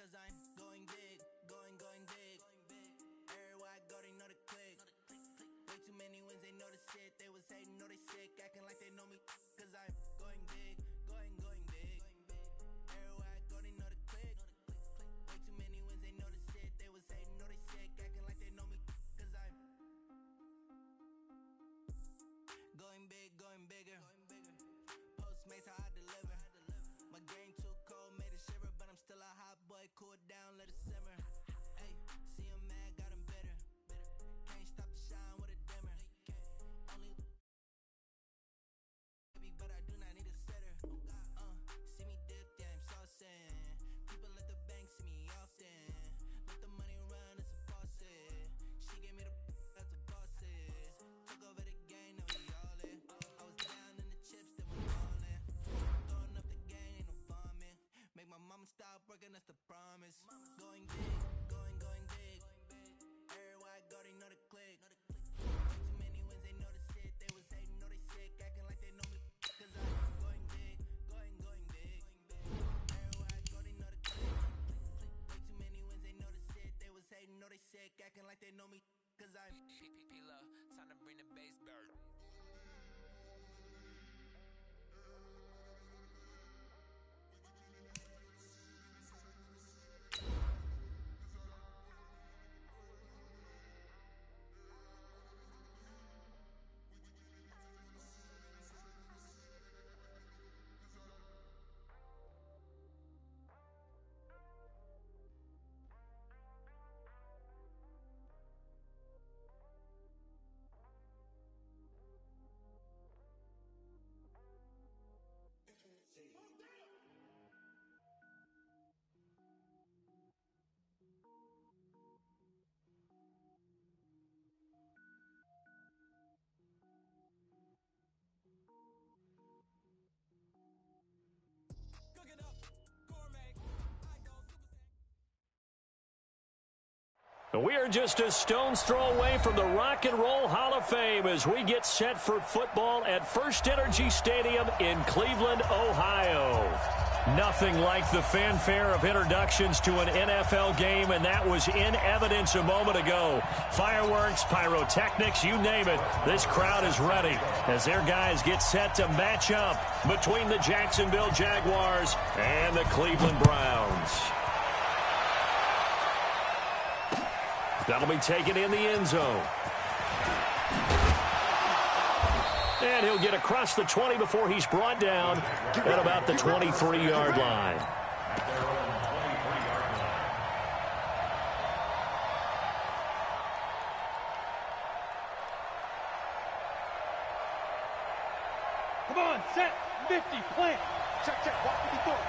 Cause I'm going big, going big. Everywhere I go, they know the click. Way too many wins, they know the shit. They was hating, know they sick, acting like they know me. Cause I'm going big, going big. Everywhere I go, they know the click. Way too many wins, they know the shit. They was hating, know they sick, acting like they know me. Cause I'm going big, going bigger. Postmates how I deliver. My game too cold, made it shiver, but I'm still a hot boy. Cool it down, let it simmer. Hey, see him mad, got him bitter. Can't stop the shine with a dimmer. Only baby, but I do not need a sitter. See me dip, yeah, I'm saucing. People at the bank see me often. Let the money run, it's a faucet. She gave me the that's a boss it. Took over the game, now we all in. I was down in the chips, then we all in. Throwing up the game, ain't no bombing. Make my mama stop working, that's the promise. Going big, going big. Everywhere I go, they know the click. Way too many wins, they know the shit. They was hating, know they sick, acting like they know me. Cause I'm going big, going big. Everywhere I go, they know the click. Way too many wins, they know the shit. They was hating, know they sick, acting like they know me. Cause I'm P-P-P-Love, time to bring the bass back. We are just a stone's throw away from the Rock and Roll Hall of Fame as we get set for football at First Energy Stadium in Cleveland, Ohio. Nothing like the fanfare of introductions to an NFL game, and that was in evidence a moment ago. Fireworks, pyrotechnics, you name it. This crowd is ready as their guys get set to match up between the Jacksonville Jaguars and the Cleveland Browns. That'll be taken in the end zone. And he'll get across the 20 before he's brought down at about the 23-yard line. Come on, set, 50, plant. Check, check, walk it before.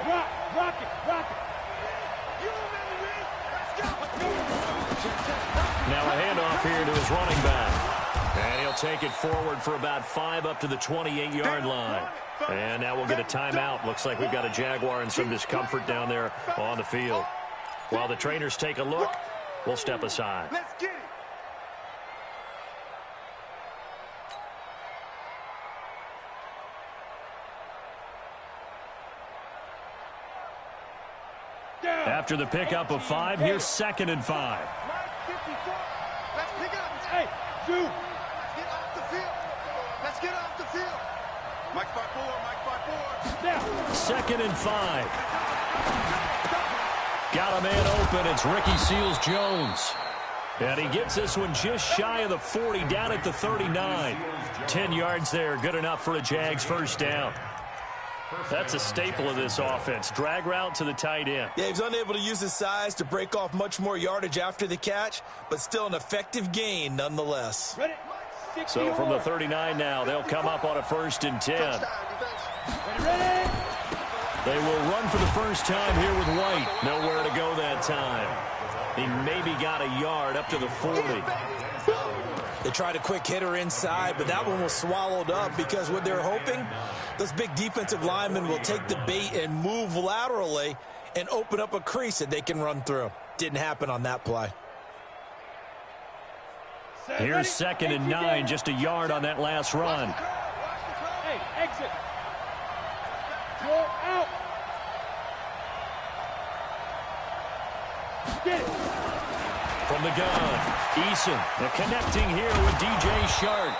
Rock it. You remember me? Let's go. Now a handoff here to his running back. And he'll take it forward for about 5 up to the 28-yard line. And now we'll get a timeout. Looks like we've got a Jaguar in some discomfort down there on the field. While the trainers take a look, we'll step aside. Let's get it. After the pickup of 5, here's 2nd and 5. Let's pick it up. Hey, Drew. Let's get off the field. Mike 5-4. Now, 2nd and 5. Got a man open. It's Ricky Seals-Jones. And he gets this one just shy of the 40, down at the 39. 10 yards there, good enough for a Jags first down. That's a staple of this offense. Drag route to the tight end. Yeah, he's unable to use his size to break off much more yardage after the catch, but still an effective gain nonetheless. Ready? So from the 39 now, they'll come up on a 1st and 10. Ready? They will run for the first time here with White. Nowhere to go that time. He maybe got a yard up to the 40. They tried a quick hitter inside, but that one was swallowed up because what they're hoping, those big defensive linemen will take the bait and move laterally and open up a crease that they can run through. Didn't happen on that play. Here's 2nd and 9, just a yard on that last run. Hey, exit. Go out. Get it. From the gun, Eason, connecting here with DJ Chark.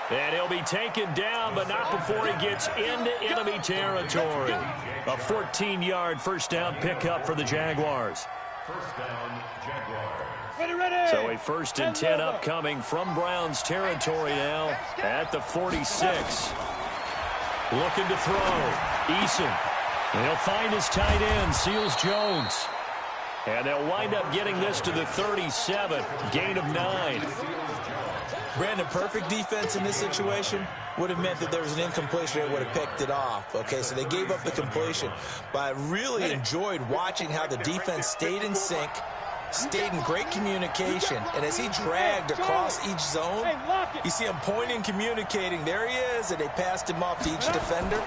And he'll be taken down, but not before he gets into enemy territory. A 14-yard first down pickup for the Jaguars. First down, Jaguars. Ready. So a 1st and 10 upcoming from Browns territory now at the 46. Looking to throw. Eason. And he'll find his tight end, Seals Jones. And they'll wind up getting this to the 37. Gain of 9. Brandon, perfect defense in this situation would have meant that there was an incompletion and would have picked it off. Okay, so they gave up the completion. But I really enjoyed watching how the defense stayed in sync, stayed in great communication, and as he dragged across each zone, you see him pointing, communicating. There he is, and they passed him off to each defender.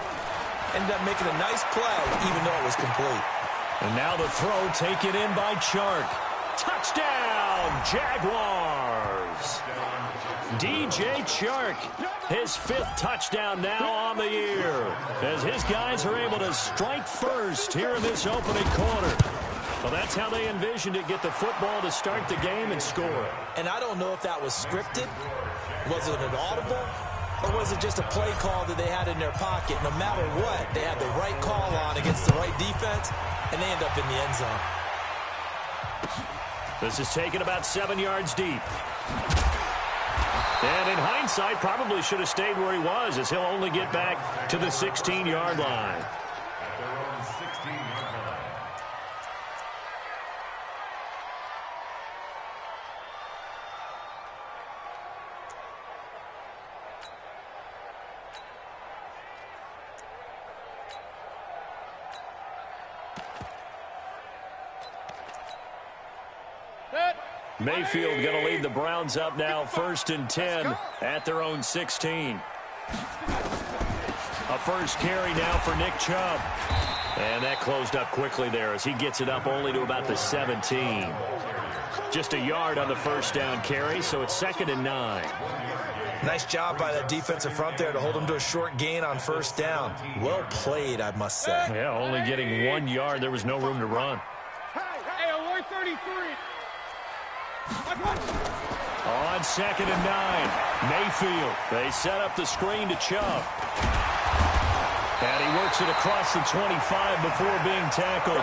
Ended up making a nice play, even though it was complete. And now the throw taken in by Chark. Touchdown, Jaguars! DJ Chark, his 5th touchdown now on the year, as his guys are able to strike first here in this opening quarter. Well, that's how they envisioned it, get the football to start the game and score. And I don't know if that was scripted. Was it an audible? Or was it just a play call that they had in their pocket? No matter what, they had the right call on against the right defense, and they end up in the end zone. This is taken about 7 yards deep. And in hindsight, probably should have stayed where he was, as he'll only get back to the 16-yard line. Mayfield going to lead the Browns up now, 1st and 10 at their own 16. A first carry now for Nick Chubb. And that closed up quickly there as he gets it up only to about the 17. Just a yard on the first down carry, so it's 2nd and 9. Nice job by that defensive front there to hold him to a short gain on first down. Well played, I must say. Yeah, only getting 1 yard. There was no room to run. Hey, 133. On 2nd and 9, Mayfield. They set up the screen to Chubb. And he works it across the 25 before being tackled.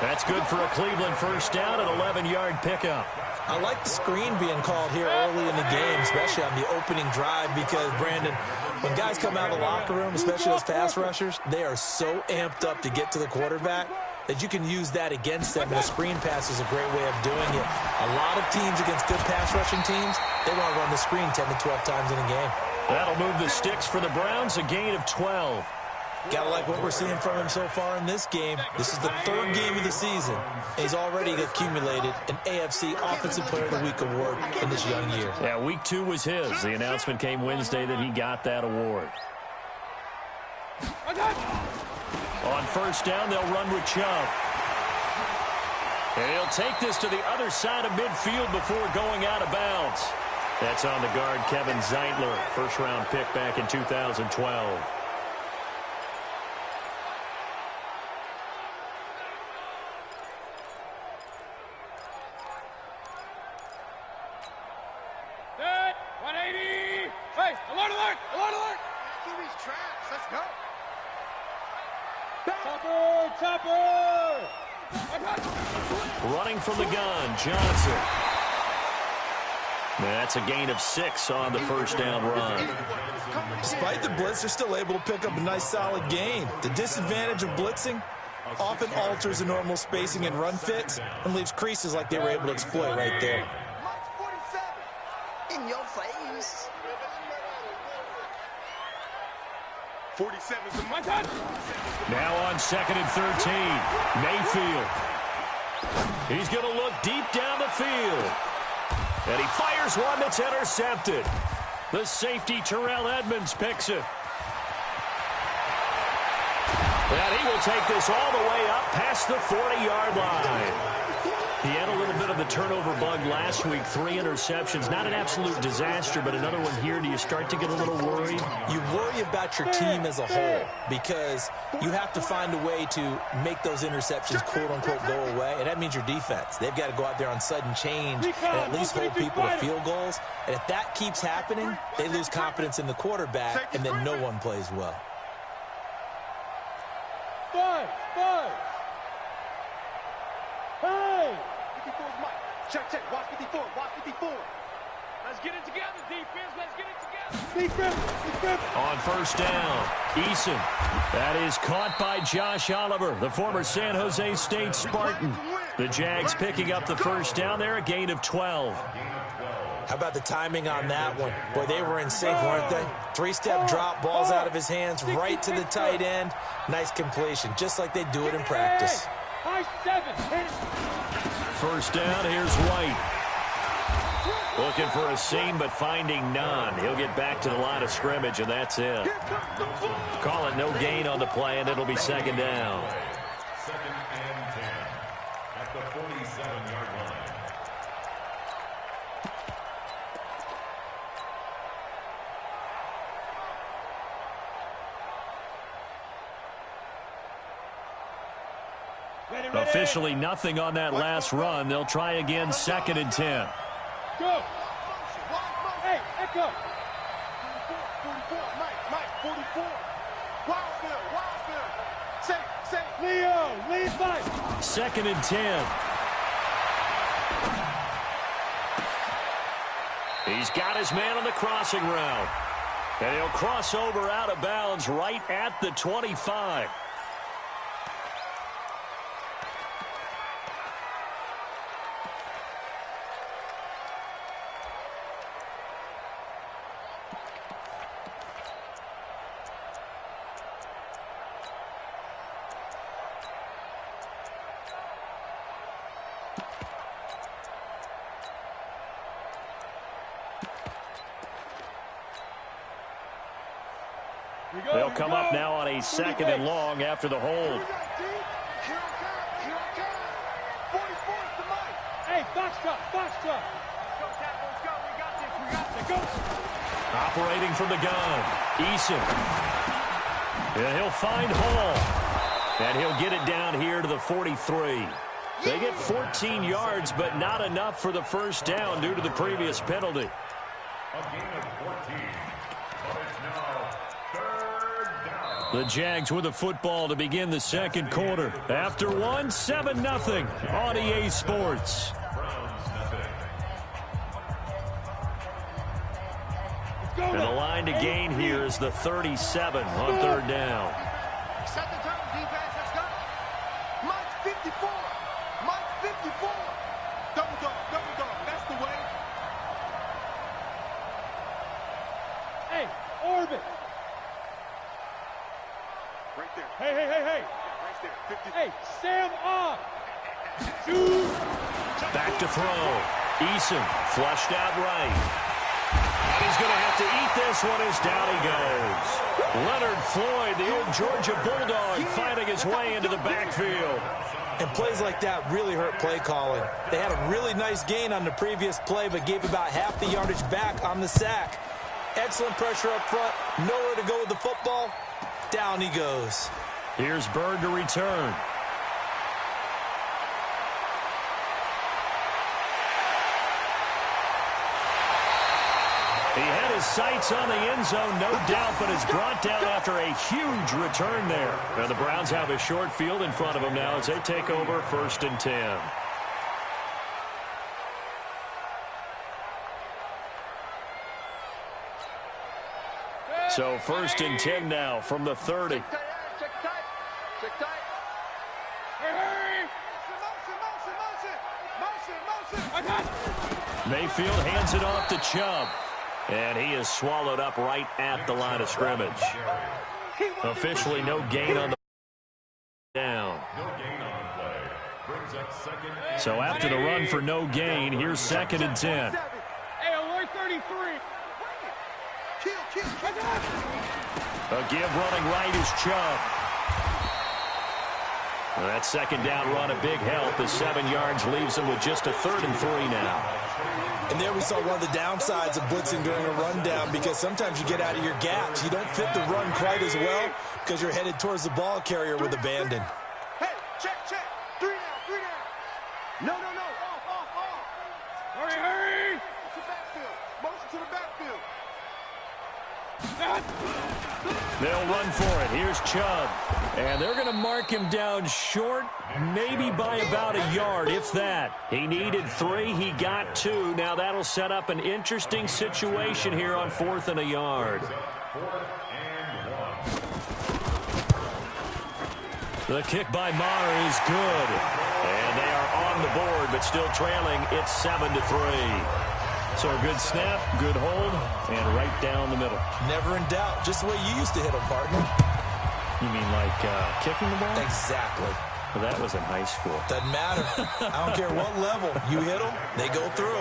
That's good for a Cleveland first down, an 11-yard pickup. I like the screen being called here early in the game, especially on the opening drive, because, Brandon, when guys come out of the locker room, especially those pass rushers, they are so amped up to get to the quarterback that you can use that against them, and a screen pass is a great way of doing it. A lot of teams against good pass rushing teams, they want to run the screen 10 to 12 times in a game. That'll move the sticks for the Browns, a gain of 12. Gotta like what we're seeing from him so far in this game. This is the 3rd game of the season, and he's already accumulated an AFC Offensive Player of the Week award in this young year. Yeah, week 2 was his. The announcement came Wednesday that he got that award. On first down, they'll run with Chubb. And he'll take this to the other side of midfield before going out of bounds. That's on the guard, Kevin Zeitler, first-round pick back in 2012. Running from the gun, Johnson. That's a gain of 6 on the first down run. Despite the blitz, they're still able to pick up a nice solid gain. The disadvantage of blitzing often alters the normal spacing and run fits and leaves creases like they were able to exploit right there. In your face. 47's my touch. Now on 2nd and 13, Mayfield. He's going to look deep down the field. And he fires one that's intercepted. The safety, Terrell Edmonds, picks it. And he will take this all the way up past the 40-yard line. He had a little bit of the turnover bug last week, 3 interceptions. Not an absolute disaster, but another one here. Do you start to get a little worried? You worry about your team as a whole because you have to find a way to make those interceptions, quote-unquote, go away, and that means your defense. They've got to go out there on sudden change and at least hold people to field goals. And if that keeps happening, they lose confidence in the quarterback, and then no one plays well. 5. Hey! 54's Mike. Check. Watch 54. Let's get it together, defense. Let's get it together. Defense. On first down, Eason. That is caught by Josh Oliver, the former San Jose State Spartan. The Jags picking up the first down there, a gain of 12. How about the timing on that one? Boy, they were in sync, weren't they? 3-step drop, balls out of his hands, right to the tight end. Nice completion, just like they do it in practice. High 7. First down, here's White. Looking for a seam, but finding none. He'll get back to the line of scrimmage, and that's it. Call it no gain on the play, and it'll be second down. 2nd and 10 at the 47-yard line. Officially nothing on that last run. They'll try again, 2nd and 10. Go. Hey, Echo. 44. Mike. 44. Wildfield. Say. Leo, lead Mike. 2nd and 10. He's got his man on the crossing route. And he'll cross over out of bounds right at the 25. They'll come up now on a 2nd and long after the hold. Hey, Foxtrot. We got this. Go. Operating from the gun, Eason. And he'll find Hall. And he'll get it down here to the 43. They get 14 yards, but not enough for the first down due to the previous penalty. A gain of 14. But it's now 3rd down. The Jags with the football to begin the second quarter. After one, 7-0 on EA Sports. Browns nothing. And the line to gain here is the 37 on 3rd down. Set the turn, defense. Let's go. Mike 54. Double dog. That's the way. Hey, Orbit. Right there. Hey. Right there. 50. Hey, Sam off. Shoot. Back to throw. Eason flushed out right. And he's going to have to eat this one as down he goes. Leonard Floyd, the old Georgia Bulldog, finding his way into the backfield. And plays like that really hurt play calling. They had a really nice gain on the previous play, but gave about half the yardage back on the sack. Excellent pressure up front. Nowhere to go with the football. Down he goes. Here's Bird to return. He had his sights on the end zone, no doubt, but is brought down after a huge return there. Now the Browns have a short field in front of them now as they take over 1st and 10. So 1st and 10 now from the 30. Check tight. Hey. Motion. I got it. Mayfield hands it off to Chubb. And he is swallowed up right at the line of scrimmage. Officially no gain on the down. No gain on the play. Brings up 2nd and So after the run for no gain, here's 2nd and 10. Hey, alert 33. A give running right is Chubb. Well, that second down run, a big help as 7 yards leaves them with just a 3rd and 3 now. And there we saw one of the downsides of blitzing during a rundown, because sometimes you get out of your gaps. You don't fit the run quite as well because you're headed towards the ball carrier with abandon. Hey, check. 3 down. No. Off. Hurry. To the backfield. Motion to the backfield. They'll run for it. Here's Chubb. And they're going to mark him down short, maybe by about a yard, if that. He needed 3. He got 2. Now that'll set up an interesting situation here on 4th and a yard. The kick by Maher is good. And they are on the board, but still trailing. It's 7-3. So a good snap, good hold, and right down the middle. Never in doubt. Just the way you used to hit them, partner. You mean like kicking the ball? Exactly. Well, that was in high school. Doesn't matter. I don't care what level. You hit them, they go through.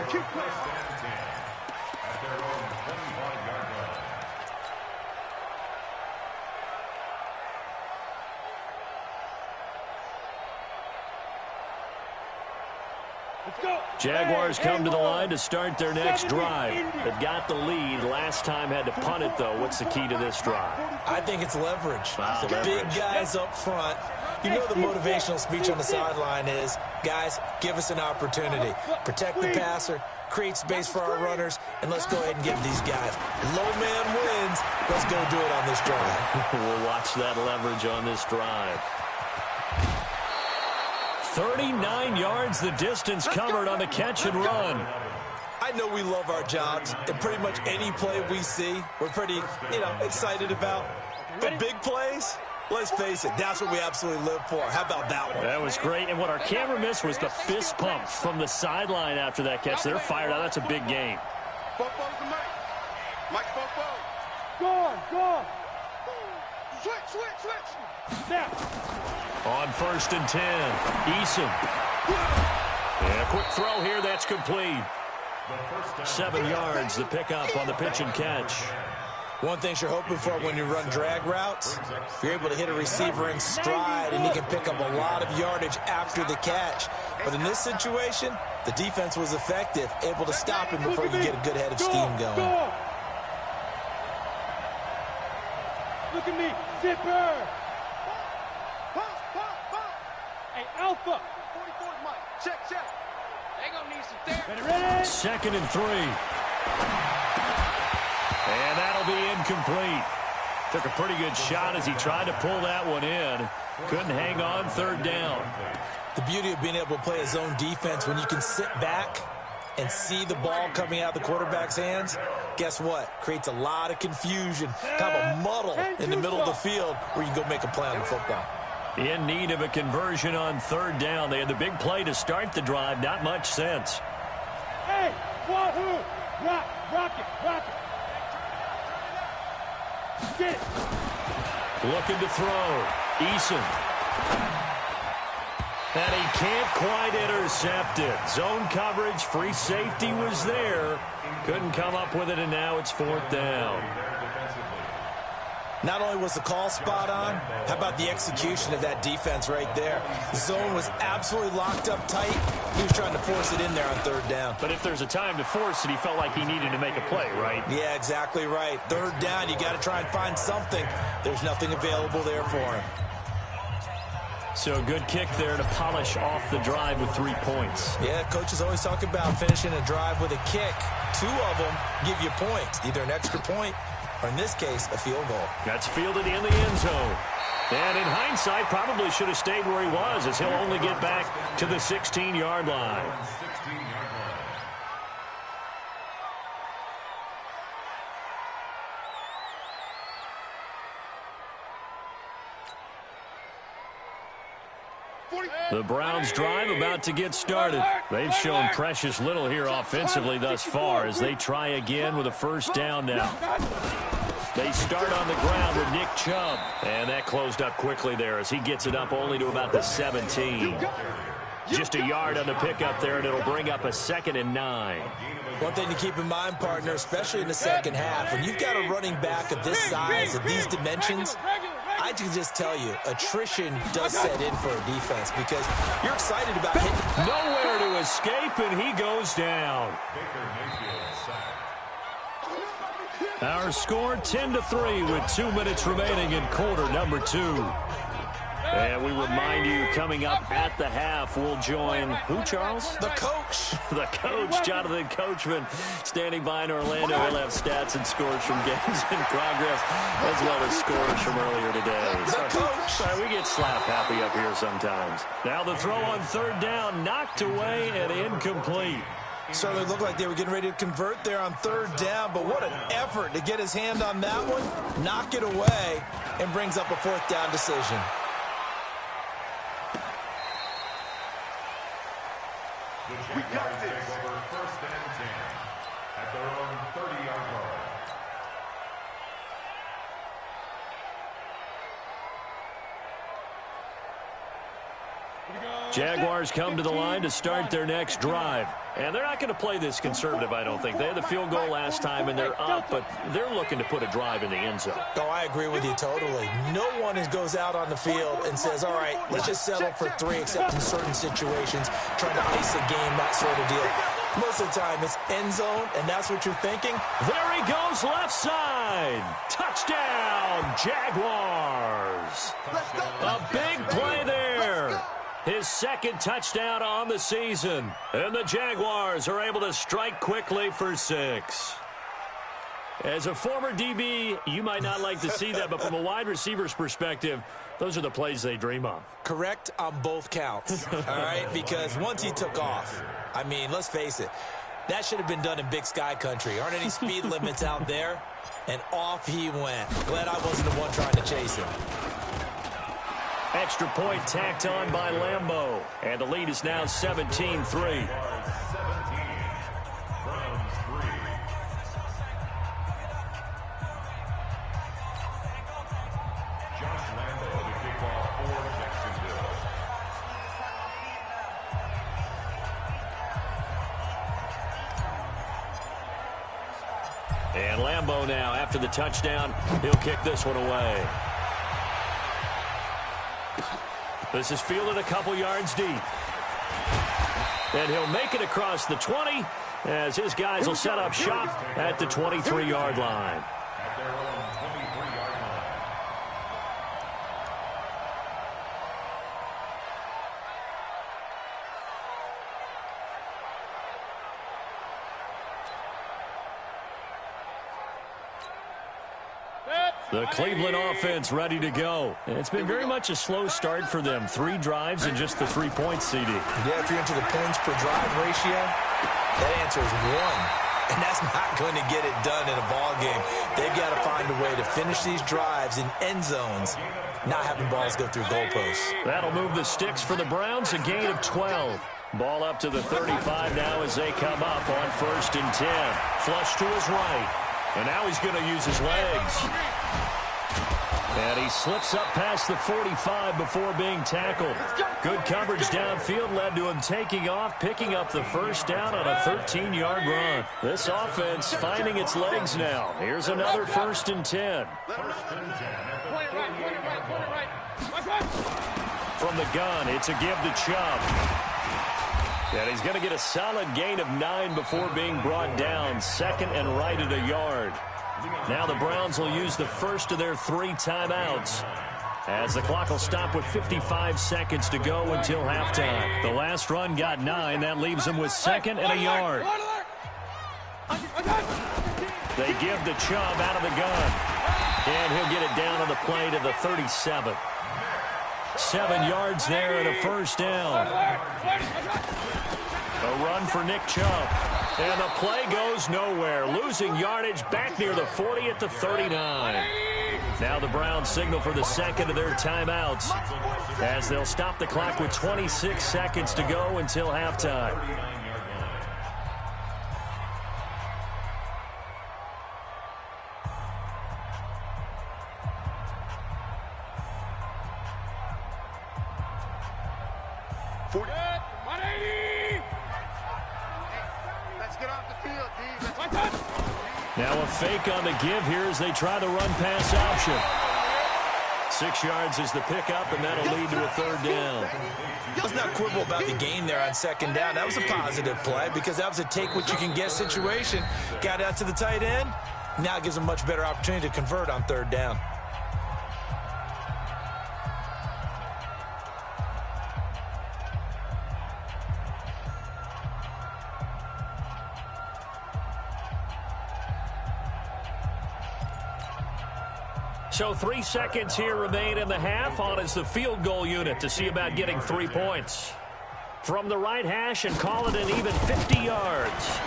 Jaguars come to the line to start their next drive. They've got the lead. Last time had to punt it, though. What's the key to this drive? I think it's leverage. Wow, the leverage. Big guys up front. You know the motivational speech on the sideline is, guys, give us an opportunity. Protect the passer, create space for our runners, and let's go ahead and give these guys. Low man wins. Let's go do it on this drive. We'll watch that leverage on this drive. 39 yards the distance covered on the catch and run. I know we love our jobs, and pretty much any play we see, we're pretty, excited about. But big plays, let's face it, that's what we absolutely live for. How about that one? That was great, and what our camera missed was the fist pump from the sideline after that catch. They're fired out. That's a big game. Bofo's the Mike. Mike Bofo. Go on. Switch. Snap. On 1st and 10, Eason. And a quick throw here, that's complete. 7 yards, the pickup on the pitch and catch. One thing you're hoping for when you run drag routes, you're able to hit a receiver in stride, and he can pick up a lot of yardage after the catch. But in this situation, the defense was effective, able to stop him before you get a good head of steam going. Look at me, zipper. Hey, Alpha. 44's Mike. Check. They gonna need some therapy. Ready? 2nd and 3. And that'll be incomplete. Took a pretty good shot as he tried to pull that one in. Couldn't hang on 3rd down. The beauty of being able to play a zone defense, when you can sit back and see the ball coming out of the quarterback's hands, guess what? Creates a lot of confusion, kind of a muddle in the middle of the field where you can go make a play on the football. In need of a conversion on 3rd down. They had the big play to start the drive. Not much sense. Hey, Wahoo! Rock it. Get it. Looking to throw. Eason. And he can't quite intercept it. Zone coverage, free safety was there. Couldn't come up with it, and now it's 4th down. Not only was the call spot on, how about the execution of that defense right there? The zone was absolutely locked up tight. He was trying to force it in there on 3rd down. But if there's a time to force it, he felt like he needed to make a play, right? Yeah, exactly right. 3rd down, you got to try and find something. There's nothing available there for him. So a good kick there to polish off the drive with 3 points. Yeah, coaches always talk about finishing a drive with a kick. 2 of them give you points, either an extra point or, in this case, a field goal. That's fielded in the end zone. And in hindsight, probably should have stayed where he was, as he'll only get back to the 16-yard line. The Browns drive about to get started. They've shown precious little here offensively thus far as they try again with a 1st down now. They start on the ground with Nick Chubb. And that closed up quickly there as he gets it up only to about the 17. Just a yard on the pickup there, and it'll bring up a 2nd and 9. One thing to keep in mind, partner, especially in the second half, when you've got a running back of this size, of these dimensions, I can just tell you, attrition does set in for a defense because you're excited about hitting. Nowhere to escape, and he goes down. Baker Mayfield sacked. Our score 10-3 with 2 minutes remaining in quarter number 2. And we remind you, coming up at the half, we'll join who, Charles? The coach. The coach, Jonathan Coachman, standing by in Orlando. He'll have stats and scores from games in progress, as well as scores from earlier today. The coach. We get slap happy up here sometimes. Now the throw on third down, knocked away and incomplete. Certainly looked like they were getting ready to convert there on third down, but what an effort to get his hand on that one, knock it away, and brings up a fourth down decision. We got this. Take over first and 10 at their own 30-yard line. Jaguars come to the line to start their next drive. And they're not going to play this conservative, I don't think. They had the field goal last time, and they're up, but they're looking to put a drive in the end zone. Oh, I agree with you totally. No one goes out on the field and says, all right, let's just settle for 3, except in certain situations, trying to ice a game, that sort of deal. Most of the time, it's end zone, and that's what you're thinking. There he goes, left side. Touchdown, Jaguars. A big play there. His second touchdown on the season. And the Jaguars are able to strike quickly for 6. As a former DB, you might not like to see that, but from a wide receiver's perspective, those are the plays they dream of. Correct on both counts, all right? Because once he took off, I mean, let's face it, that should have been done in Big Sky country. Aren't any speed limits out there? And off he went. Glad I wasn't the one trying to chase him. Extra point tacked on by Lambeau. And the lead is now 17-3. 17 from 3. Josh Lambeau to kick off for Jacksonville. And Lambeau now, after the touchdown, he'll kick this one away. This is fielded a couple yards deep. And he'll make it across the 20 as his guys will set up shop at the 23-yard line. At their own 23-yard line. The Cleveland offense ready to go. And it's been very much a slow start for them. 3 drives and just the 3 points, CD. Yeah, if you're into the points per drive ratio, that answer is 1. And that's not going to get it done in a ball game. They've got to find a way to finish these drives in end zones, not having balls go through goalposts. That'll move the sticks for the Browns, a gain of 12. Ball up to the 35 now as they come up on 1st and 10. Flush to his right. And now he's going to use his legs. And he slips up past the 45 before being tackled. Good coverage downfield led to him taking off, picking up the first down on a 13-yard run. This offense finding its legs now. Here's another 1st and 10. From the gun, it's a give to Chubb. And he's going to get a solid gain of 9 before being brought down. 2nd and right at a yard. Now the Browns will use the first of their 3 timeouts as the clock will stop with 55 seconds to go until halftime. The last run got 9. That leaves them with 2nd and a yard. They give the Chubb out of the gun. And he'll get it down on the play to the 37. 7 yards there and a first down. A run for Nick Chubb. And the play goes nowhere. Losing yardage back near the 40 at the 39. Now the Browns signal for the second of their timeouts as they'll stop the clock with 26 seconds to go until halftime. Now a fake on the give here as they try the run-pass option. 6 yards is the pickup, and that'll lead to a third down. Let's not quibble about the gain there on second down. That was a positive play because that was a take-what-you-can-get situation. Got out to the tight end. Now it gives them much better opportunity to convert on third down. So 3 seconds here remain in the half. On is the field goal unit to see about getting 3 points. From the right hash and call it an even 50 yards.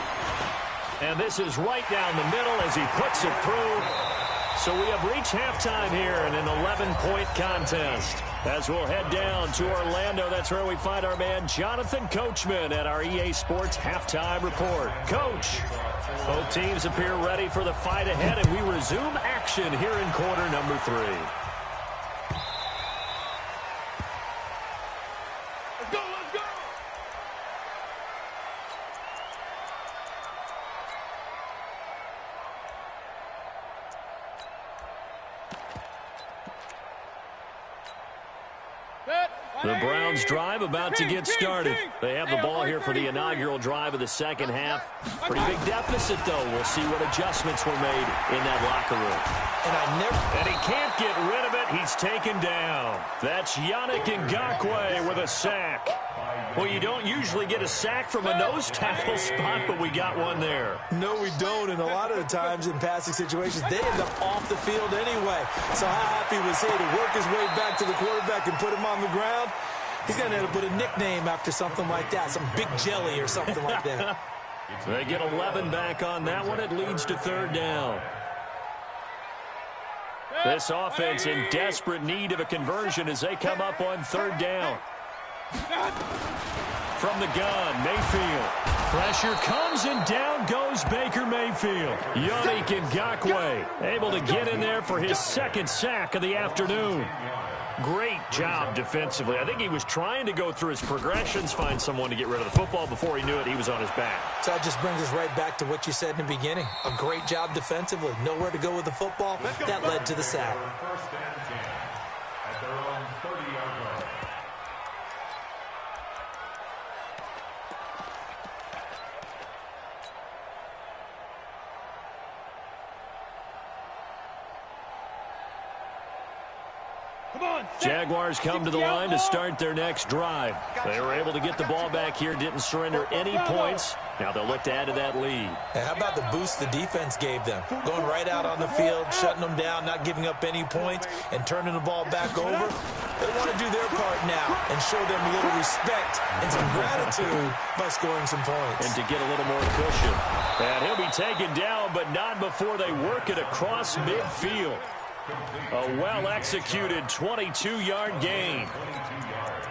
And this is right down the middle as he puts it through. So we have reached halftime here in an 11-point contest. As we'll head down to Orlando, that's where we find our man Jonathan Coachman at our EA Sports Halftime Report. Coach, both teams appear ready for the fight ahead, and we resume action here in quarter number 3. Let's go, let's go! The Browns drive about to get started. They have the ball here for the inaugural drive of the second half. Pretty big deficit, though. We'll see what adjustments were made in that locker room. And he can't get rid of it. He's taken down. That's Yannick Ngakoue with a sack. Well, you don't usually get a sack from a nose tackle spot, but we got one there. No, we don't, and a lot of the times in passing situations, they end up off the field anyway. So how happy was he to work his way back to the quarterback and put him on the ground? He's going to end up with a nickname after something like that, some Big Jelly or something like that. They get 11 back on that one. It leads to third down. This offense in desperate need of a conversion as they come up on third down. From the gun, Mayfield. Pressure comes and down goes Baker Mayfield. Yannick Ngakoue able to get in there for his second sack of the afternoon. Great job defensively. I think he was trying to go through his progressions, find someone to get rid of the football. Before he knew it, he was on his back. So that just brings us right back to what you said in the beginning. A great job defensively. Nowhere to go with the football. That led to the sack. First and 10 at their own 30-yard line. Jaguars come to the line to start their next drive. They were able to get the ball back here, didn't surrender any points. Now they'll look to add to that lead. And how about the boost the defense gave them? Going right out on the field, shutting them down, not giving up any points, and turning the ball back over. They want to do their part now and show them a little respect and some gratitude by scoring some points. And to get a little more cushion. And he'll be taken down, but not before they work it across midfield. A well-executed 22-yard gain.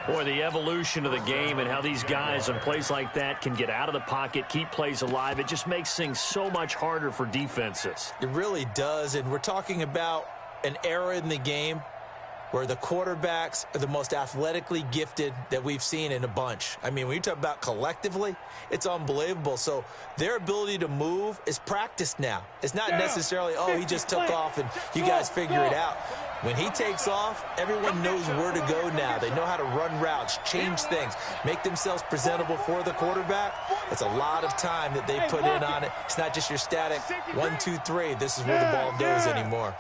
Boy, the evolution of the game and how these guys on plays like that can get out of the pocket, keep plays alive, it just makes things so much harder for defenses. It really does, and we're talking about an era in the game where the quarterbacks are the most athletically gifted that we've seen in a bunch. I mean, when you talk about collectively, it's unbelievable. So their ability to move is practiced now. It's not necessarily, oh, he just took off and you guys figure it out. When he takes off, everyone knows where to go now. They know how to run routes, change things, make themselves presentable for the quarterback. It's a lot of time that they put in on it. It's not just your static 1, 2, 3. This is where the ball goes anymore.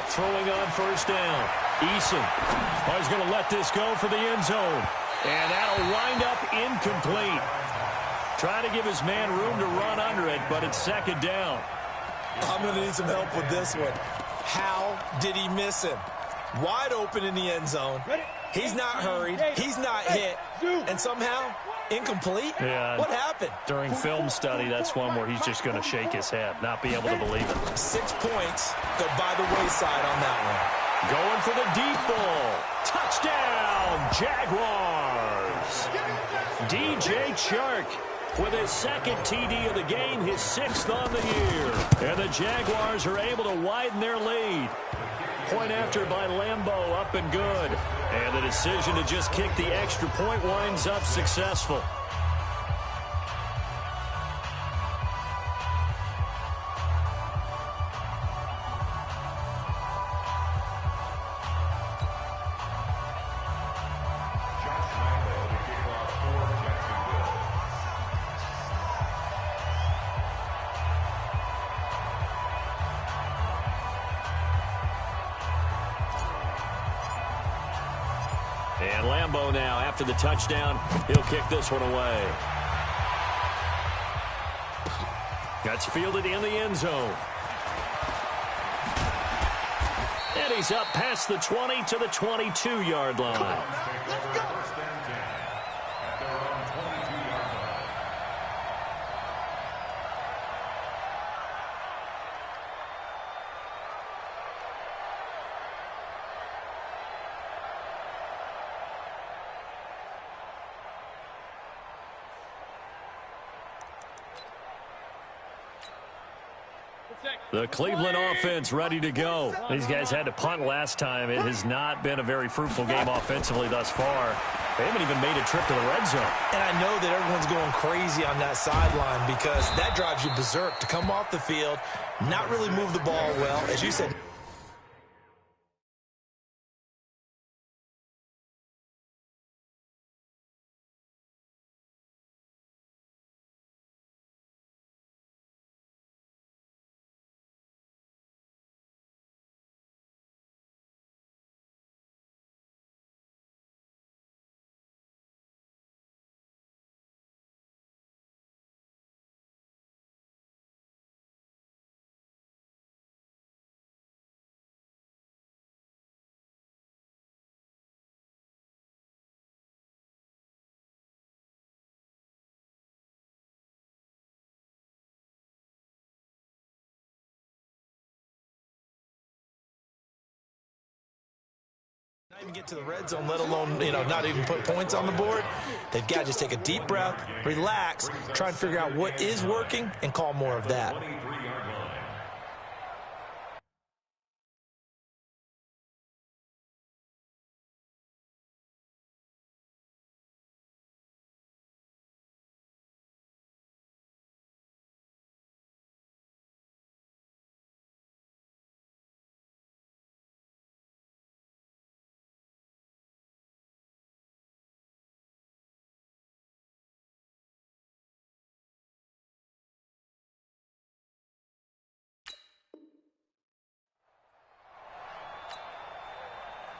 Throwing on first down. Eason. He's going to let this go for the end zone. And that'll wind up incomplete. Trying to give his man room to run under it, but it's second down. I'm going to need some help with this one. How did he miss him? Wide open in the end zone. He's not hurried. He's not hit. And somehow, incomplete? Yeah. What happened? During film study, that's one where he's just going to shake his head, not be able to believe it. 6 points go by the wayside on that one. Going for the deep ball. Touchdown, Jaguars. DJ Chark with his second TD of the game, his 6th on the year. And the Jaguars are able to widen their lead. Point after by Lambeau, up and good. And the decision to just kick the extra point winds up successful. And Lambeau now, after the touchdown, he'll kick this one away. That's fielded in the end zone. And he's up past the 20 to the 22-yard line. The Cleveland offense ready to go. These guys had to punt last time. It has not been a very fruitful game offensively thus far. They haven't even made a trip to the red zone. And I know that everyone's going crazy on that sideline because that drives you berserk to come off the field, not really move the ball well. As you said, not even get to the red zone, let alone, not even put points on the board. They've got to just take a deep breath, relax, try and figure out what is working, and call more of that.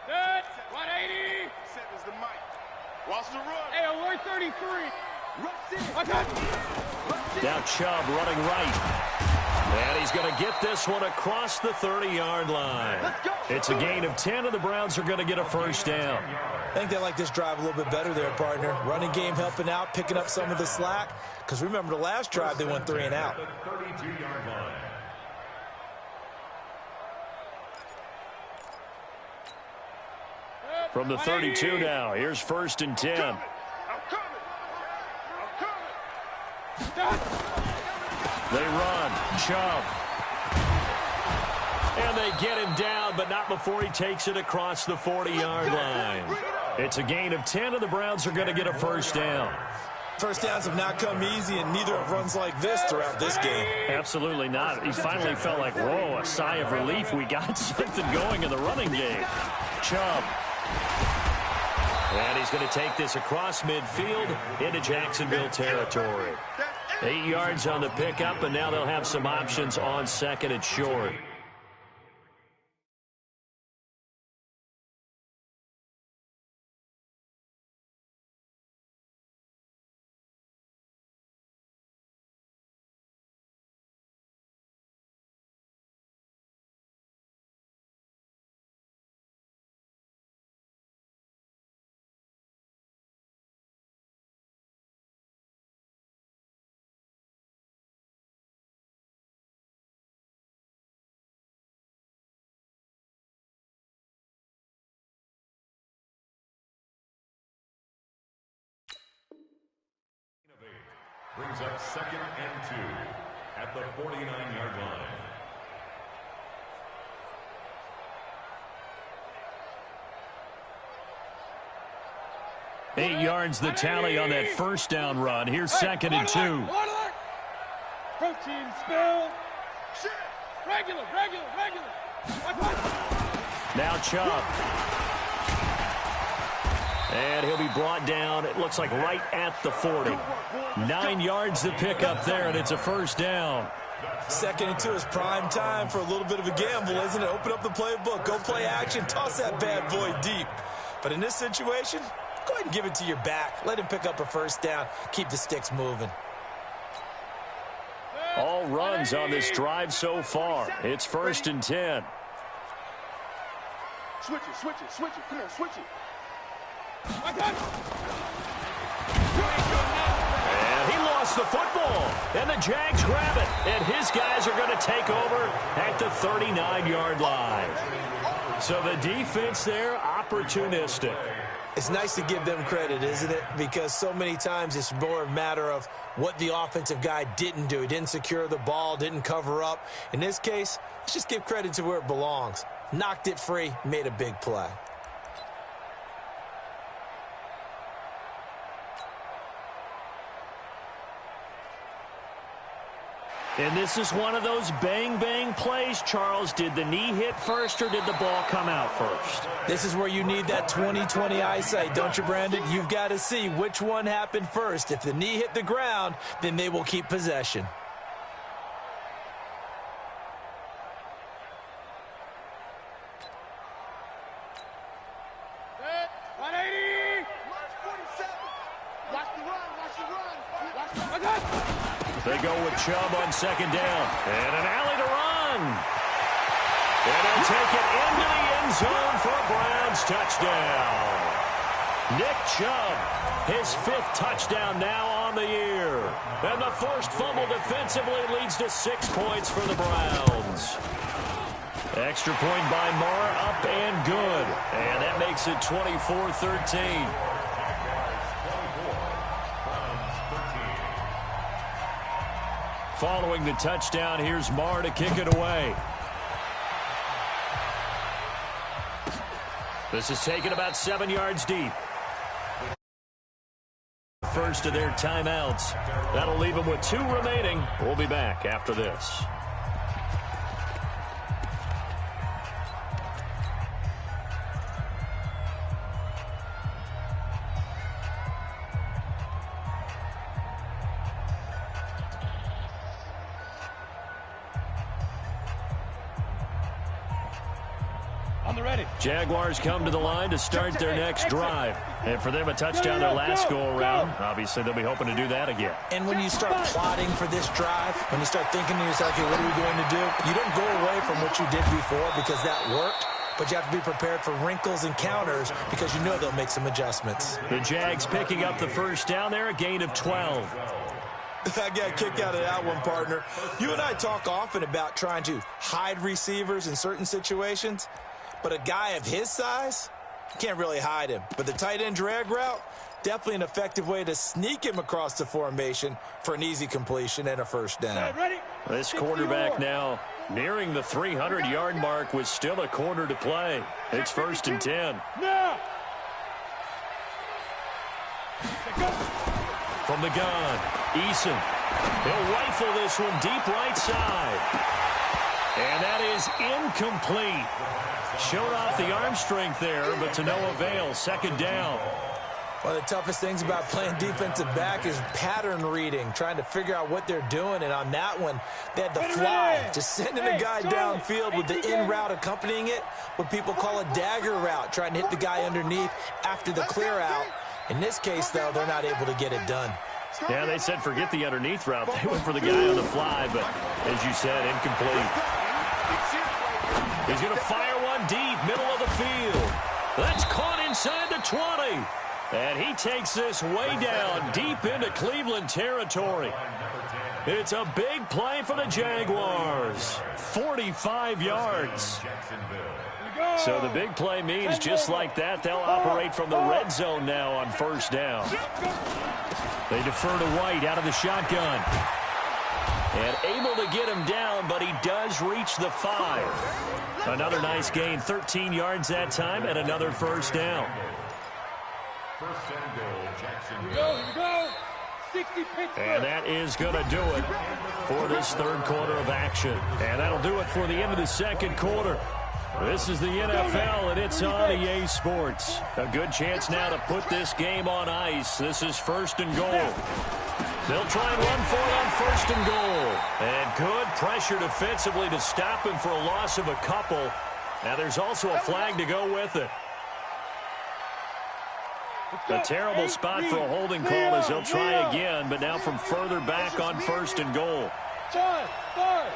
Set. 180. Set is the mic. Watch the run. Hey, alert 33. Now Chubb running right. And he's going to get this one across the 30-yard line. It's a gain of 10, and the Browns are going to get a first down. I think they like this drive a little bit better there, partner. Running game helping out, picking up some of the slack. Because remember, the last drive, they went 3 and out. From the 32 now, here's 1st and 10. I'm coming. They run. Chubb. And they get him down, but not before he takes it across the 40-yard line. It's a gain of 10, and the Browns are going to get a first down. First downs have not come easy, and neither have runs like this throughout this game. Absolutely not. He finally felt like, whoa, a sigh of relief. We got something going in the running game. Chubb. And he's going to take this across midfield into Jacksonville territory. 8 yards on the pickup, and now they'll have some options on 2nd and short. Brings up 2nd and 2 at the 49-yard line. Eight yards the tally on that first down run. Here's 2nd and 2. Protein spill. Regular. Now Chubb. And he'll be brought down, it looks like right at the 40. 9 yards to pick up there, and it's a first down. 2nd and 2 is prime time for a little bit of a gamble, isn't it? Open up the playbook, go play action, toss that bad boy deep. But in this situation, go ahead and give it to your back. Let him pick up a first down. Keep the sticks moving. All runs on this drive so far. It's 1st and 10. Switch it, switch it, switch it. Come here, switch it. And he lost the football. And the Jags grab it. And his guys are going to take over at the 39-yard line. So the defense there, opportunistic. It's nice to give them credit, isn't it? Because so many times it's more a matter of what the offensive guy didn't do. He didn't secure the ball, didn't cover up. In this case, let's just give credit to where it belongs. Knocked it free, made a big play. And this is one of those bang-bang plays, Charles. Did the knee hit first or did the ball come out first? This is where you need that 20/20 eyesight, don't you, Brandon? You've got to see which one happened first. If the knee hit the ground, then they will keep possession. They go with Chubb on 2nd down. And an alley to run. And they'll take it into the end zone for a Browns touchdown. Nick Chubb, his 5th touchdown now on the year. And the forced fumble defensively leads to 6 points for the Browns. Extra point by Marr, up and good. And that makes it 24-13. Following the touchdown, here's Marr to kick it away. This is taken about 7 yards deep. First of their timeouts. That'll leave them with 2 remaining. We'll be back after this. Jaguars come to the line to start their next drive. And for them, a touchdown their last go-around. Obviously, they'll be hoping to do that again. And when you start plotting for this drive, when you start thinking to yourself, okay, what are we going to do? You don't go away from what you did before because that worked. But you have to be prepared for wrinkles and counters because you know they'll make some adjustments. The Jags picking up the first down there, a gain of 12. I got a kick out of that one, partner. You and I talk often about trying to hide receivers in certain situations. But a guy of his size, you can't really hide him. But the tight end drag route, definitely an effective way to sneak him across the formation for an easy completion and a first down. This quarterback now nearing the 300-yard mark with still a quarter to play. It's 1st and 10. From the gun, Eason. He'll rifle this one deep right side. And that is incomplete. Showed off the arm strength there, but to no avail. 2nd down. One of the toughest things about playing defensive back is pattern reading, trying to figure out what they're doing. And on that one, they had the fly, just sending a guy downfield with the in route accompanying it, what people call a dagger route, trying to hit the guy underneath after the clear out. In this case, though, they're not able to get it done. Yeah, they said forget the underneath route. They went for the guy on the fly, but as you said, incomplete. He's going to fire one deep, middle of the field. That's caught inside the 20. And he takes this way down, deep into Cleveland territory. It's a big play for the Jaguars. 45 yards. So the big play means just like that, they'll operate from the red zone now on 1st down. They defer to White out of the shotgun. And able to get him down, but he does reach the 5. Another nice gain, 13 yards that time, and another 1st down. First and goal, Jacksonville. Here we go. 60 Pittsburgh. And that is going to do it for this 3rd quarter of action. And that'll do it for the end of the 2nd quarter. This is the NFL, and it's on EA Sports. A good chance now to put this game on ice. This is 1st and goal. They'll try and run for it on 1st and goal. And good pressure defensively to stop him for a loss of a couple. Now there's also a flag to go with it. A terrible spot for a holding call as they'll try again, but now from further back on 1st and goal. John, third.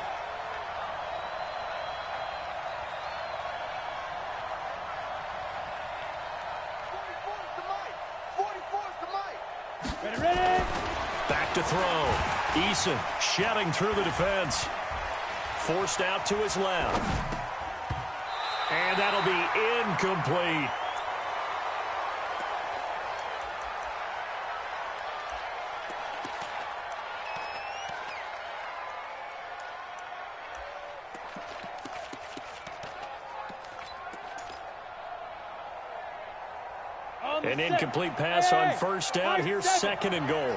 Ready? Back to throw. Eason shedding through the defense. Forced out to his left. And that'll be incomplete. An incomplete pass on 1st down. Here's 2nd and goal.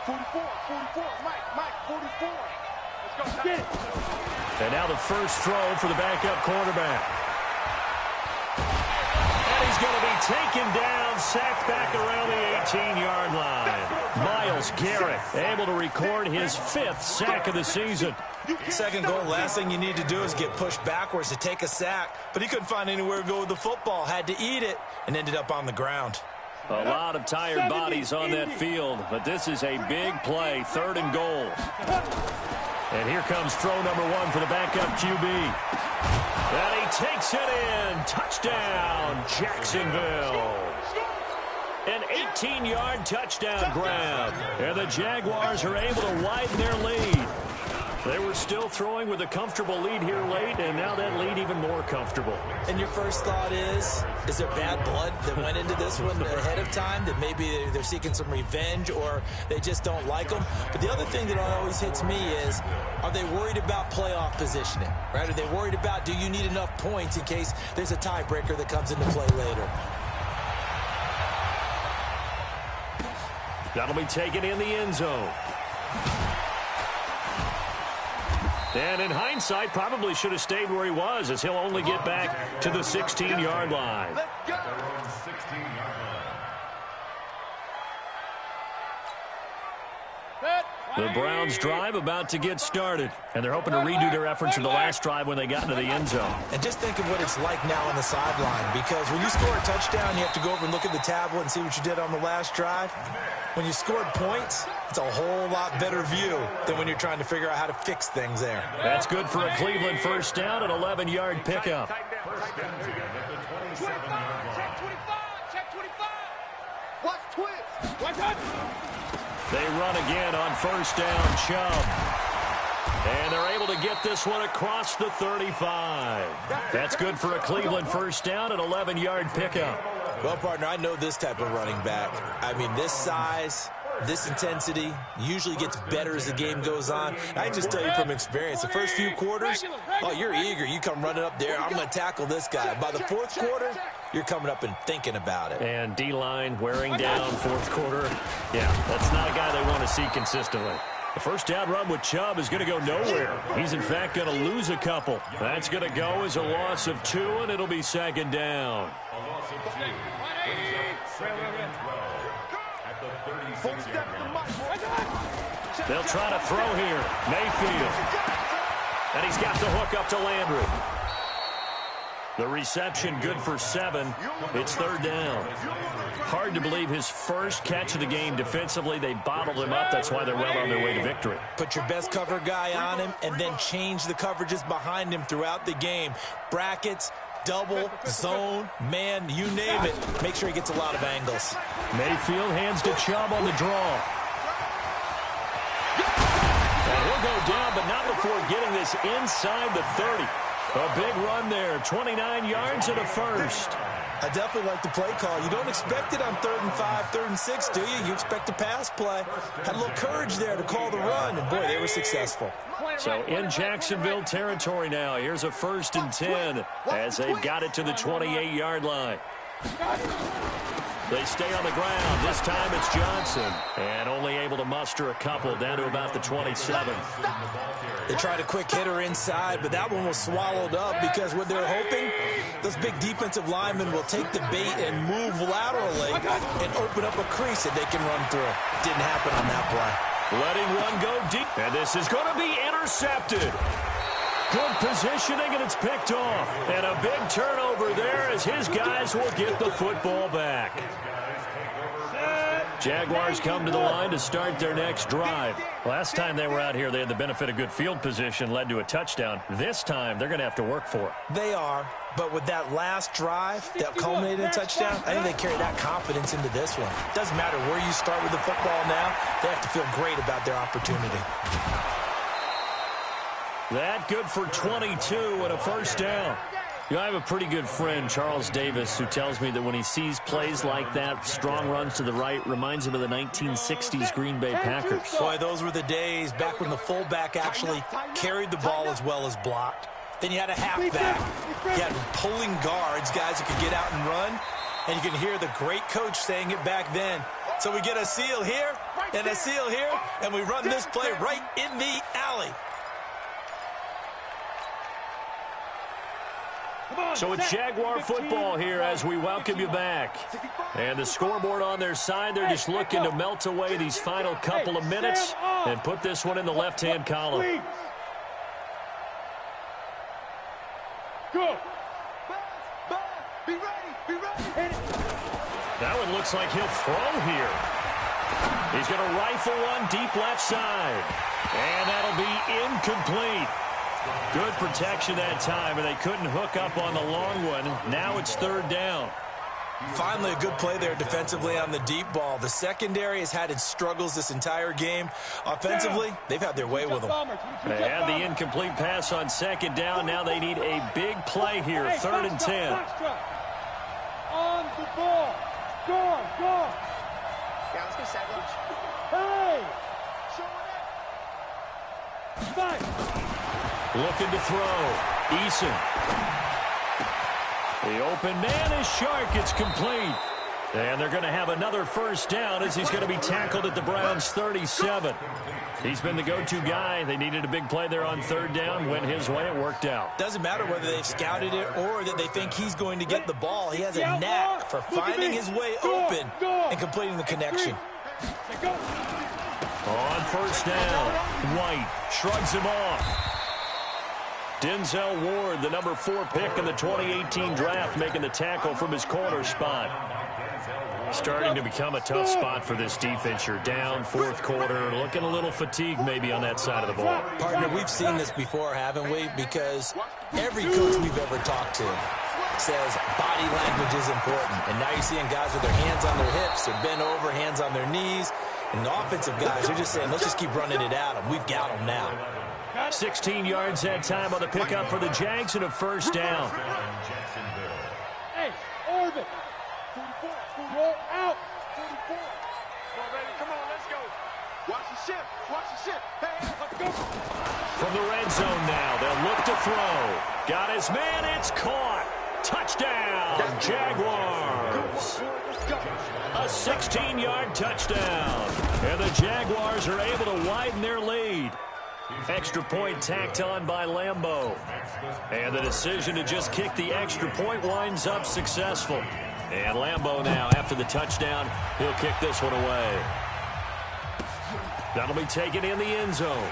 44, Mike, 44. Let's go. Get it. And now the first throw for the backup quarterback. And he's going to be taken down, sacked back around the 18-yard line. Myles Garrett able to record his 5th sack of the season. 2nd goal, last thing you need to do is get pushed backwards to take a sack. But he couldn't find anywhere to go with the football. Had to eat it and ended up on the ground. A lot of tired bodies on that field, but this is a big play, 3rd and goal. And here comes throw number 1 for the backup QB. And he takes it in. Touchdown, Jacksonville. An 18-yard touchdown grab. And the Jaguars are able to widen their lead. They were still throwing with a comfortable lead here late, and now that lead even more comfortable. And your first thought is there bad blood that went into this one ahead of time, that maybe they're seeking some revenge or they just don't like them? But the other thing that always hits me is, are they worried about playoff positioning, right? Are they worried about, do you need enough points in case there's a tiebreaker that comes into play later? That'll be taken in the end zone. And in hindsight, probably should have stayed where he was, as he'll only get back to the 16-yard line. The Browns drive about to get started, and they're hoping to redo their efforts from the last drive when they got into the end zone. And just think of what it's like now on the sideline, because when you score a touchdown, you have to go over and look at the tablet and see what you did on the last drive. When you scored points, it's a whole lot better view than when you're trying to figure out how to fix things there. That's good for a Cleveland first down, an 11-yard pickup. Check 25. Watch twist. Watch out. They run again on 1st down, Chubb. And they're able to get this one across the 35. That's good for a Cleveland first down, an 11-yard pickup. Well, partner, I know this type of running back. I mean, this size, this intensity usually gets better as the game goes on. I can just tell you from experience, the first few quarters, oh, you're eager. You come running up there, I'm going to tackle this guy. By the 4th quarter, you're coming up and thinking about it. And D-line wearing down 4th quarter. Yeah, that's not a guy they want to see consistently. The first down run with Chubb is going to go nowhere. He's, in fact, going to lose a couple. That's going to go as a loss of 2, and it'll be 2nd down. They'll try to throw here. Mayfield. And he's got the hook up to Landry. The reception good for 7. It's 3rd down. Hard to believe his first catch of the game defensively. They bottled him up. That's why they're well on their way to victory. Put your best cover guy on him and then change the coverages behind him throughout the game. Brackets, double, zone, man, you name it. Make sure he gets a lot of angles. Mayfield hands to Chubb on the draw. And he'll go down, but not before getting this inside the 30. A big run there, 29 yards and a first. I definitely like the play call. You don't expect it on 3rd and 5, 3rd and 6, do you? You expect a pass play. Had a little courage there to call the run, and boy, they were successful. So in Jacksonville territory now, here's a 1st and 10 as they've got it to the 28-yard line. They stay on the ground. This time it's Johnson. And only able to muster a couple down to about the 27. They tried a quick hitter inside, but that one was swallowed up because what they're hoping, those big defensive linemen will take the bait and move laterally and open up a crease that they can run through. Didn't happen on that play. Letting one go deep. And this is going to be intercepted. Good positioning, and it's picked off. And a big turnover there as his guys will get the football back. Jaguars come to the line to start their next drive. Last time they were out here, they had the benefit of good field position, led to a touchdown. This time, they're going to have to work for it. They are, but with that last drive that culminated in a touchdown, I think they carry that confidence into this one. Doesn't matter where you start with the football now, they have to feel great about their opportunity. That good for 22 and a first down. You know, I have a pretty good friend, Charles Davis, who tells me that when he sees plays like that, strong runs to the right, reminds him of the 1960s Green Bay Packers. Boy, those were the days back when the fullback actually carried the ball as well as blocked. Then you had a halfback. You had pulling guards, guys who could get out and run. And you can hear the great coach saying it back then. So we get a seal here and a seal here, and we run this play right in the alley. So it's Jaguar football here as we welcome you back. And the scoreboard on their side, they're just looking to melt away these final couple of minutes and put this one in the left-hand column. Go. Be ready. That one looks like he'll throw here. He's going to rifle one deep left side. And that'll be incomplete. Good protection that time, and they couldn't hook up on the long one. Now it's third down. Finally, a good play there defensively on the deep ball. The secondary has had its struggles this entire game. Offensively, they've had their way with them. They had the incomplete pass on second down. Now they need a big play here, third and 10. On the ball. Go. Yeah, let's go second. Hey! Five. Looking to throw. Eason. The open man is Shark. It's complete. And they're going to have another first down as he's going to be tackled at the Browns' 37. He's been the go-to guy. They needed a big play there on third down. Went his way. It worked out. Doesn't matter whether they've scouted it or that they think he's going to get the ball. He has a knack for finding his way open and completing the connection. On first down, White shrugs him off. Denzel Ward, the number 4 pick in the 2018 draft, making the tackle from his corner spot. Starting to become a tough spot for this defense. You're down fourth quarter, looking a little fatigued maybe on that side of the ball. Partner, we've seen this before, haven't we? Because every coach we've ever talked to says body language is important. And now you're seeing guys with their hands on their hips, they're bent over, hands on their knees. And the offensive guys, they're just saying, let's just keep running it at them. We've got them now. 16 yards that time on the pickup for the Jags and a first down. Hey, orbit. 44. Roll out. 44. Come on, let's go. Watch the ship. Hey, let's go. From the red zone now, they'll look to throw. Got his man, it's caught. Touchdown, Jaguars. A 16-yard touchdown. And the Jaguars are able to widen their lead. Extra point tacked on by Lambeau. And the decision to just kick the extra point winds up successful. And Lambeau now, after the touchdown, he'll kick this one away. That'll be taken in the end zone.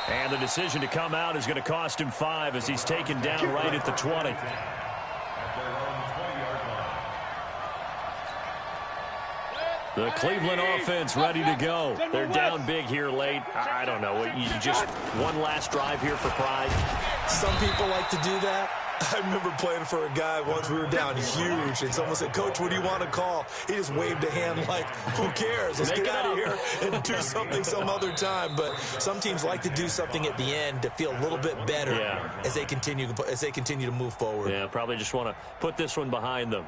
And the decision to come out is going to cost him 5 as he's taken down right at the 20. The Cleveland offense ready to go. They're down big here late. I don't know. You just one last drive here for pride. Some people like to do that. I remember playing for a guy once. We were down huge, and someone said, "Coach, what do you want to call?" He just waved a hand like, who cares? Let's get out of here and do something some other time. But some teams like to do something at the end to feel a little bit better as they continue to move forward. Yeah, probably just want to put this one behind them.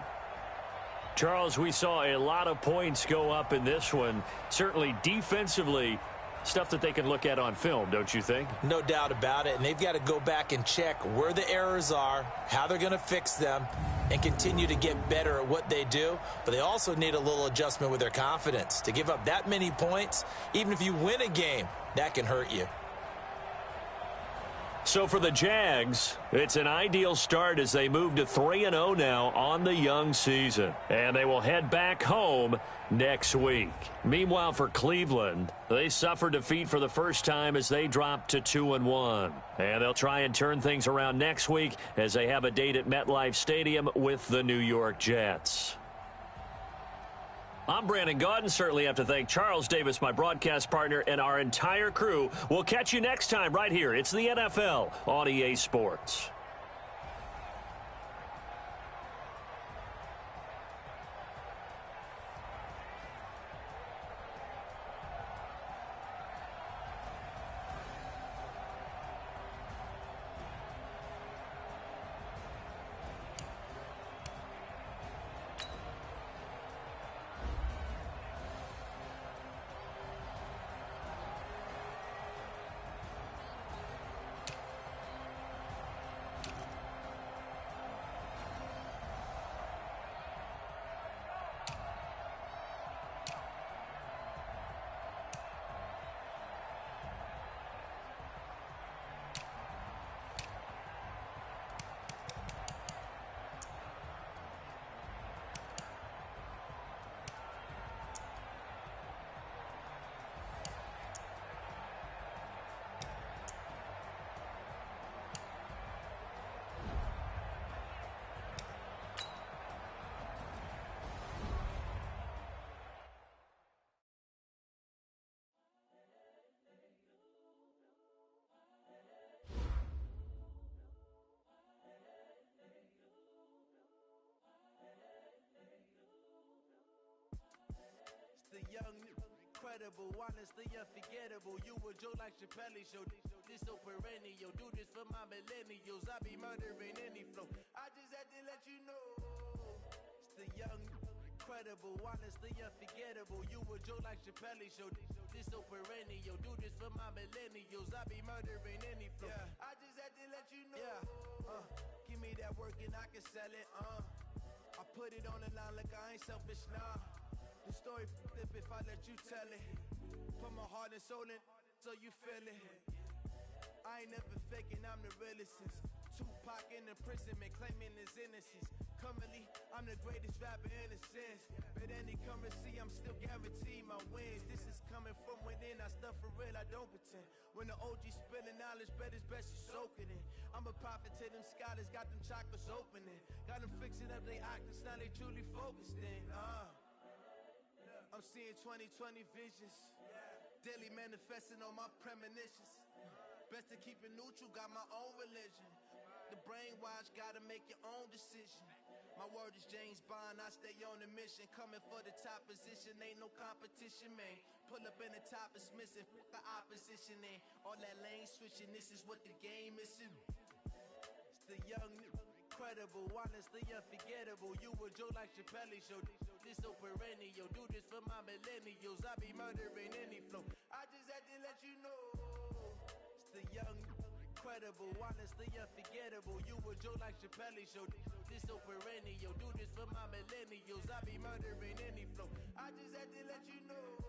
Charles, we saw a lot of points go up in this one. Certainly defensively, stuff that they can look at on film, don't you think? No doubt about it. And they've got to go back and check where the errors are, how they're going to fix them, and continue to get better at what they do. But they also need a little adjustment with their confidence. To give up that many points, even if you win a game, that can hurt you. So for the Jags, it's an ideal start as they move to 3-0 now on the young season. And they will head back home next week. Meanwhile, for Cleveland, they suffered defeat for the first time as they dropped to 2-1. And they'll try and turn things around next week as they have a date at MetLife Stadium with the New York Jets. I'm Brandon Gaudin. Certainly have to thank Charles Davis, my broadcast partner, and our entire crew. We'll catch you next time right here. It's the NFL on EA Sports. Incredible, honestly unforgettable. You a Joe like Chappelle show. This so perennial. Do this for my millennials. I be murdering any flow. I just had to let you know. It's the young, incredible, honestly unforgettable. You a Joe like Chappelle show. This so perennial. Do this for my millennials. I be murdering any flow. Yeah. I just had to let you know. Yeah. Give me that work and I can sell it. I put it on the line like I ain't selfish, nah. The story flip if I let you tell it. Put my heart and soul in so you feel it. I ain't never faking, I'm the realest since Tupac in imprisonment, claiming his innocence. Currently, I'm the greatest rapper in a sense. But any currency, I'm still guaranteed my wins. This is coming from within, I stuff for real, I don't pretend. When the OG spilling knowledge, bet it's best you soak it in. I'm a prophet to them scholars, got them chakras opening. Got them fixing up they octaves, now they truly focused in. I'm seeing 2020 visions. Daily manifesting on my premonitions. Best to keep it neutral, got my own religion. The brainwash, gotta make your own decision. My word is James Bond, I stay on a mission. Coming for the top position, ain't no competition, man. Pull up in the top is missing, fuck the opposition, man. All that lane switching, this is what the game is. It's the young, incredible, honestly unforgettable. You a Joe like Chappelle show. This so perennial. Do this for my millennials. I be murdering any flow. I just had to let you know. It's the young, incredible, honestly unforgettable. You a Joe like Chappelle show. This so perennial. Do this for my millennials. I be murdering any flow. I just had to let you know.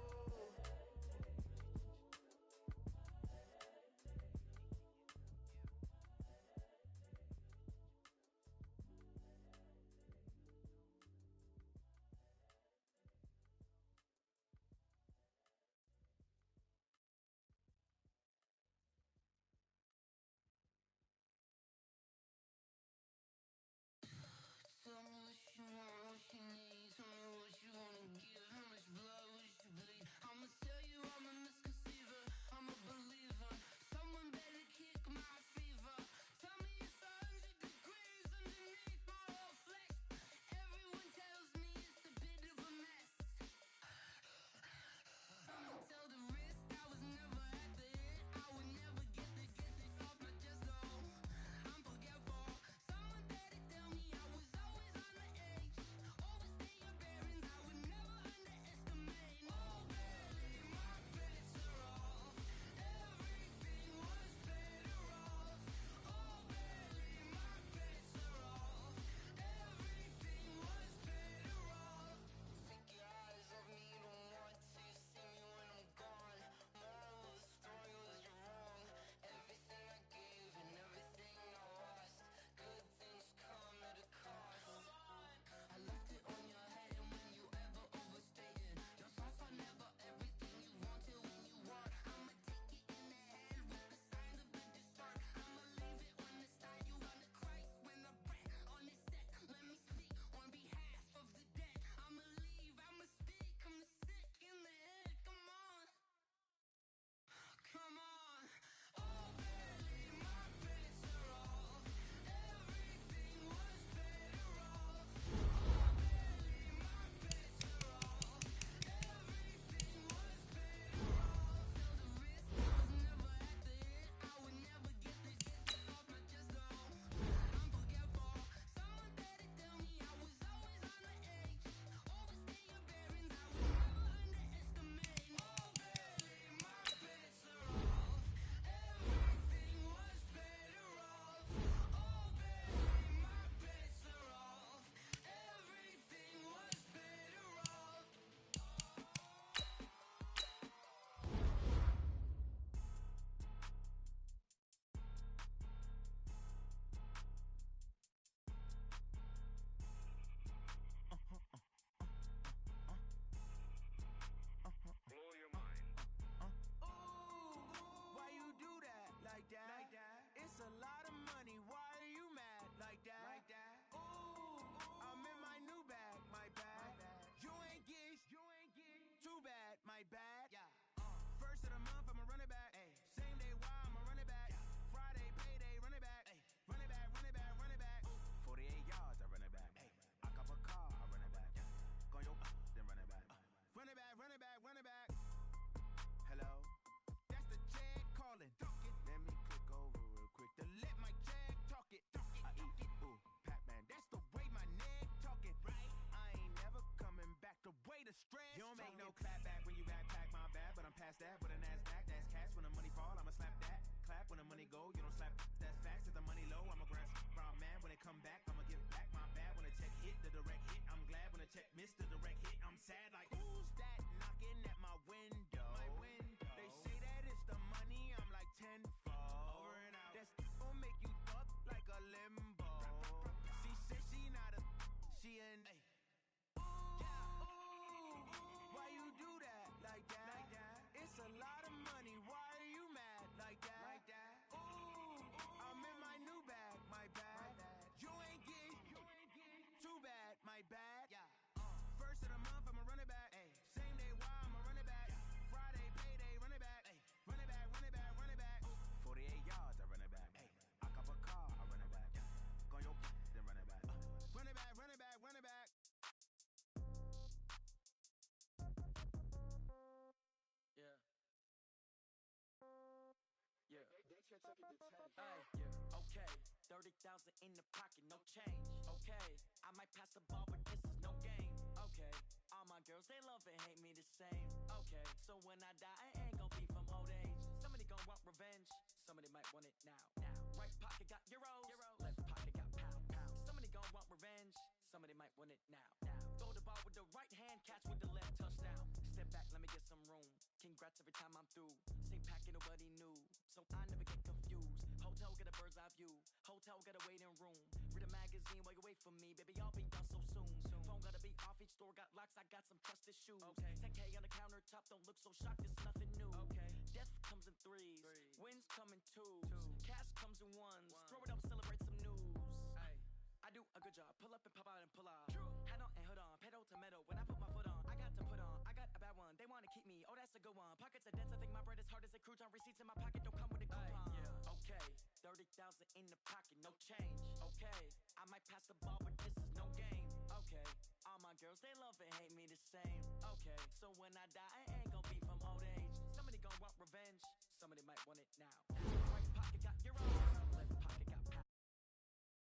go. You don't slap, that's facts. Hit the money low, I'm a grand round man. When it come back, I'ma give back my bad. When the check hit, the direct hit, I'm glad. When the check missed, the direct hit, I'm sad. Like, who's that knocking at my window? They say that it's the money, I'm like tenfold. Over and out. That's gon' make you fuck like a limbo. She said she not a, she an. Why you do that like that? It's a lot of money. Why are you mad like that? Ooh, I'm in my new bag, my bad. You ain't get too bad, my bad. First of the month, I'ma run it back. Same day, why I'ma run it back. Friday, payday, run it back. Run it back, run it back, run it back. 48 yards, I run it back. I cop a car, I run it back. Go on your then run it back. Run it back, run it back, run it back. Yeah. Yeah. Hey, yeah. Okay. 30,000 in the pocket, no change. Okay. I might pass the ball, but this is no game. Okay. All my girls, they love and hate me the same. Okay. So when I die, I ain't gon' be from old age. Somebody gon' want revenge. Somebody might want it now. Right pocket got euros. Left pocket got pound. Somebody gon' want revenge. Somebody might want it now. Throw the ball with the right hand, catch with the left, touchdown. Step back, let me get some room. Congrats every time I'm through. Same packet, nobody knew. So I never get confused. Hotel get a bird's eye view. Hotel get a waiting room. Read a magazine while you wait for me. Baby, I'll be done so soon. Phone gotta be off, each store got locks. I got some trusted shoes. 10K on the countertop, don't look so shocked, it's nothing new. Death comes in threes. Wins come in twos. Cash comes in ones. Throw it up, celebrate some news. I do a good job. Pull up and pop out and pull out. Head on and hood on. Pedal to metal. When I put my foot on, I got to put on. I got a bad one. They want to keep me. Oh, that's a good one. Pockets are dense. I think my bread is hard as a crouton. Receipts in my pocket don't come with a coupon. Okay. 30,000 in the pocket. No change. Okay. I might pass the ball, but this is no game. Okay. All my girls, they love and hate me the same. Okay. So when I die, I ain't gonna be from old age. Somebody gonna want revenge. Somebody might want it now.